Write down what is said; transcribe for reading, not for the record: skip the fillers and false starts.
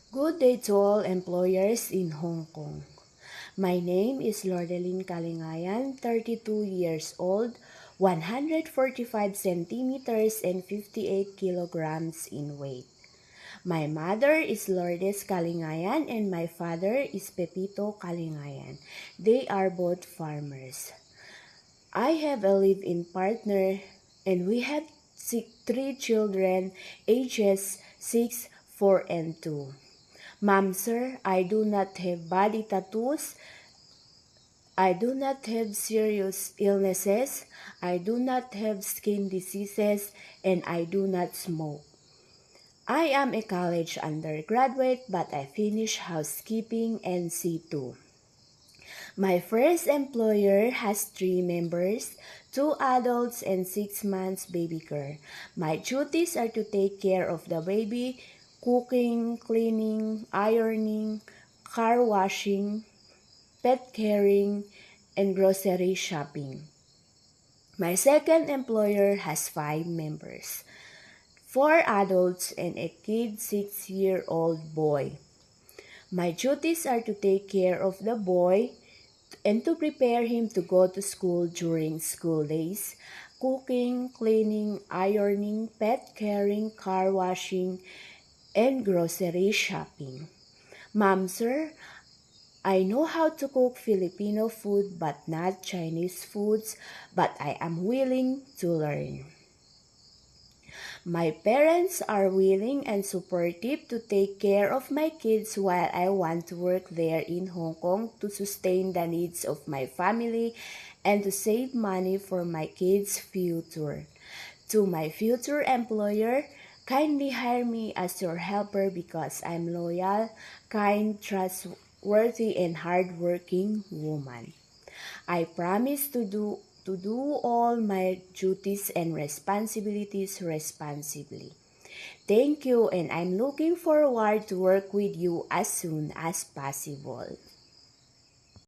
Good day to all employers in Hong Kong. My name is Lordeline Kalingayan, 32 years old, 145 centimeters and 58 kilograms in weight. My mother is Lourdes Kalingayan and my father is Pepito Kalingayan. They are both farmers. I have a live-in partner and we have three children ages 6, 4, and 2. Ma'am, sir, I do not have body tattoos. I do not have serious illnesses. I do not have skin diseases, and I do not smoke. I am a college undergraduate, but I finished housekeeping and C2. My first employer has 3 members, 2 adults and 6 months baby girl. My duties are to take care of the baby, cooking, cleaning, ironing, car washing, pet caring, and grocery shopping. My second employer has 5 members, 4 adults and a kid 6-year-old boy. My duties are to take care of the boy and to prepare him to go to school during school days, cooking, cleaning, ironing, pet caring, car washing, and grocery shopping. Ma'am, sir, I know how to cook Filipino food but not Chinese foods, but I am willing to learn. My parents are willing and supportive to take care of my kids while I want to work there in Hong Kong to sustain the needs of my family and to save money for my kids' future. To my future employer, kindly hire me as your helper because I'm loyal, kind, trustworthy, and hardworking woman. I promise to do all my duties and responsibilities responsibly. Thank you, and I'm looking forward to work with you as soon as possible.